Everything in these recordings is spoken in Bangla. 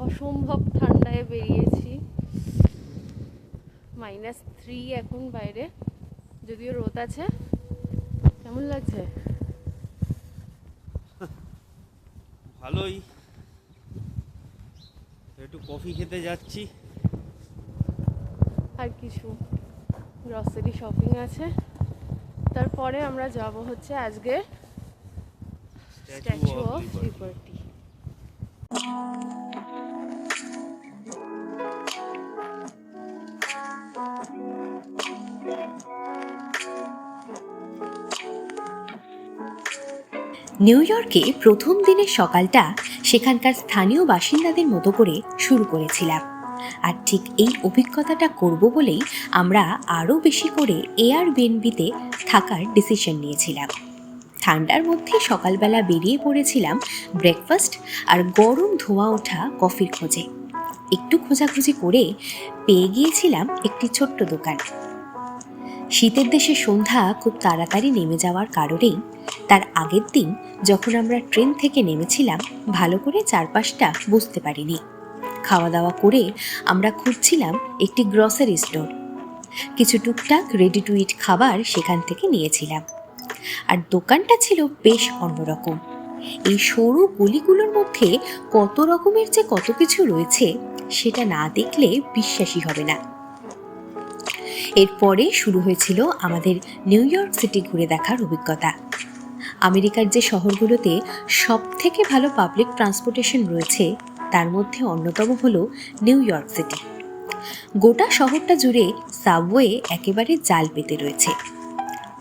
অসম্ভব ঠান্ডায় বেরিয়েছি। -3 এখন বাইরে, যদিও রোদ আছে। কেমন লাগছে? ভালোই। একটু কফি খেতে যাচ্ছি। আর কিছু গ্রসারি শপিং আছে, তারপরে আমরা যাব হচ্ছে আজকে স্ট্যাচু অফ লিবার্টি। নিউ ইয়র্কে প্রথম দিনের সকালটা সেখানকার স্থানীয় বাসিন্দাদের মতো করে শুরু করেছিলাম। আর ঠিক এই অভিজ্ঞতাটা করব বলেই আমরা আরও বেশি করে এয়ারবিএনবিতে থাকার ডিসিশন নিয়েছিলাম। ঠান্ডার মধ্যে সকালবেলা বেরিয়ে পড়েছিলাম ব্রেকফাস্ট আর গরম ধোঁয়া ওঠা কফির খোঁজে। একটু খোঁজাখুঁজি করে পেয়ে গিয়েছিলাম একটি ছোট্ট দোকান। শীতের দেশে সন্ধ্যা খুব তাড়াতাড়ি নেমে যাওয়ার কারণেই তার আগের দিন যখন আমরা ট্রেন থেকে নেমেছিলাম ভালো করে চারপাশটা বুঝতে পারিনি। খাওয়া দাওয়া করে আমরা খুঁজছিলাম একটি গ্রসারি স্টোর। কিছু টুকটাক রেডি টু ইট খাবার সেখান থেকে নিয়েছিলাম। আর দোকানটা ছিল বেশ অন্যরকম। এই সরু গলিগুলোর মধ্যে কত রকমের যে কত কিছু রয়েছে সেটা না দেখলে বিশ্বাসই হবে না। এরপরে শুরু হয়েছিল আমাদের নিউ ইয়র্ক সিটি ঘুরে দেখার অভিজ্ঞতা। আমেরিকার যে শহরগুলোতে সব থেকে ভালো পাবলিক ট্রান্সপোর্টেশন রয়েছে তার মধ্যে অন্যতম হলো নিউ ইয়র্ক সিটি। গোটা শহরটা জুড়ে সাবওয়ে একেবারে জাল পেতে রয়েছে।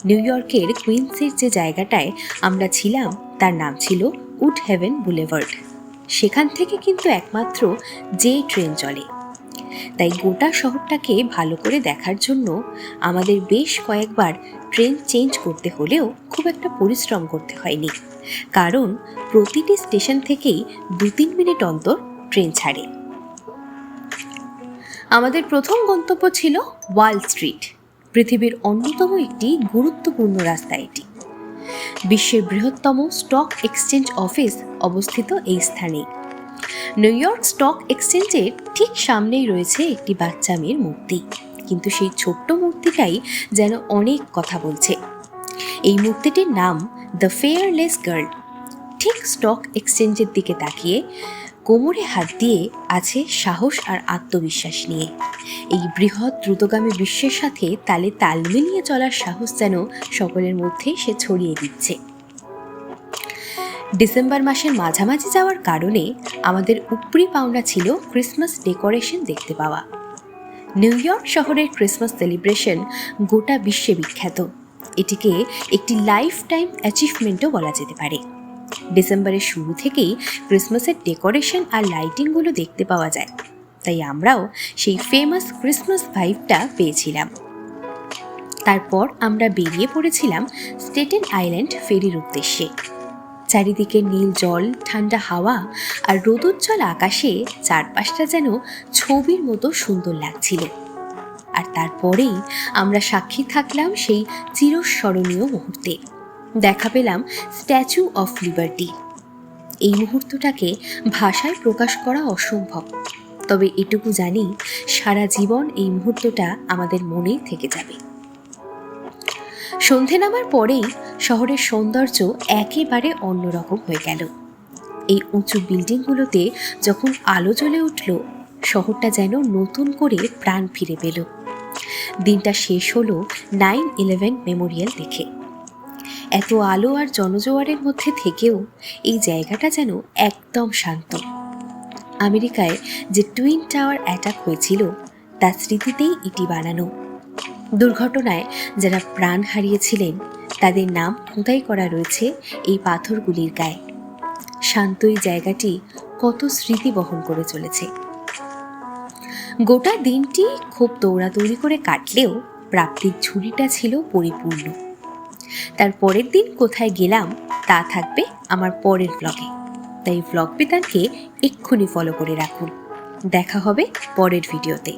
নিউ ইয়র্কের কুইন্সের যে জায়গাটায় আমরা ছিলাম তার নাম ছিল উড হেভেন বুলেভার্ড। সেখান থেকে কিন্তু একমাত্র যে ট্রেন চলে। তাই গোটা শহরটাকে ভালো করে দেখার জন্য আমাদের বেশ কয়েকবার ট্রেন চেঞ্জ করতে হলেও খুব একটা পরিশ্রম করতে হয়নি, কারণ প্রতিটি স্টেশন থেকেই 2-3 মিনিট অন্তর ট্রেন ছাড়ে। আমাদের প্রথম গন্তব্য ছিল ওয়াল স্ট্রিট। পৃথিবীর অন্যতম একটি গুরুত্বপূর্ণ রাস্তা এটি। বিশ্বের বৃহত্তম স্টক এক্সচেঞ্জ অফিস অবস্থিত এই স্থানে। নিউ ইয়র্ক স্টক এক্সচেঞ্জের ঠিক সামনেই রয়েছে একটি বাচ্চা মেয়ের মূর্তি, কিন্তু সেই ছোট্ট মূর্তিটাই যেন অনেক কথা বলছে। এই মূর্তিটির নাম দ্য ফেয়ারলেস গার্ল। ঠিক স্টক এক্সচেঞ্জের দিকে তাকিয়ে কোমরে হাত দিয়ে আছে সাহস আর আত্মবিশ্বাস নিয়ে। এই বৃহৎ দ্রুতগামী বিশ্বের সাথে তালে তাল মিলিয়ে চলার সাহস যেন সকলের মধ্যে সে ছড়িয়ে দিচ্ছে। ডিসেম্বর মাসের মাঝামাঝি যাওয়ার কারণে আমাদের উপরি পাওনা ছিল ক্রিসমাস ডেকোরেশন দেখতে পাওয়া। নিউ ইয়র্ক শহরের ক্রিসমাস সেলিব্রেশন গোটা বিশ্বে বিখ্যাত। এটিকে একটি লাইফ টাইম অ্যাচিভমেন্টও বলা যেতে পারে। ডিসেম্বরের শুরু থেকেই ক্রিসমাসের ডেকোরেশন আর লাইটিংগুলো দেখতে পাওয়া যায়, তাই আমরাও সেই ফেমাস ক্রিসমাস ভাইবটা পেয়েছিলাম। তারপর আমরা বেরিয়ে পড়েছিলাম স্টেটেন আইল্যান্ড ফেরির উদ্দেশ্যে। চারিদিকে নীল জল, ঠান্ডা হাওয়া আর রোদোজ্জ্বল আকাশে চারপাশটা যেন ছবির মতো সুন্দর লাগছিল। আর তারপরেই আমরা সাক্ষী থাকলাম সেই চিরস্মরণীয় মুহূর্তে। দেখা পেলাম স্ট্যাচু অফ লিবার্টি। এই মুহূর্তটাকে ভাষায় প্রকাশ করা অসম্ভব, তবে এটুকু জানি সারা জীবন এই মুহূর্তটা আমাদের মনেই থেকে যাবে। সন্ধে নামার পরেই শহরের সৌন্দর্য একেবারে অন্যরকম হয়ে গেল। এই উঁচু বিল্ডিংগুলোতে যখন আলো জ্বলে উঠল, শহরটা যেন নতুন করে প্রাণ ফিরে পেল। দিনটা শেষ হলো 9/11 মেমোরিয়াল দেখে। এত আলো আর জনজোয়ারের মধ্যে থেকেও এই জায়গাটা যেন একদম শান্ত। আমেরিকায় যে টুইন টাওয়ার অ্যাটাক হয়েছিল তার স্মৃতিতেই এটি বানানো। দুর্ঘটনায় যারা প্রাণ হারিয়েছিলেন তাদের নাম খোদাই করা রয়েছে এই পাথরগুলির গায়ে। শান্ত এই জায়গাটি কত স্মৃতি বহন করে চলেছে। গোটা দিনটি খুব দৌড়াদৌড়ি করে কাটলেও প্রাপ্তির ঝুড়িটা ছিল পরিপূর্ণ। তার পরের দিন কোথায় গেলাম তা থাকবে আমার পরের ব্লগে, তাই ব্লগ বিতানকে এক্ষুনি ফলো করে রাখুন। দেখা হবে পরের ভিডিওতে।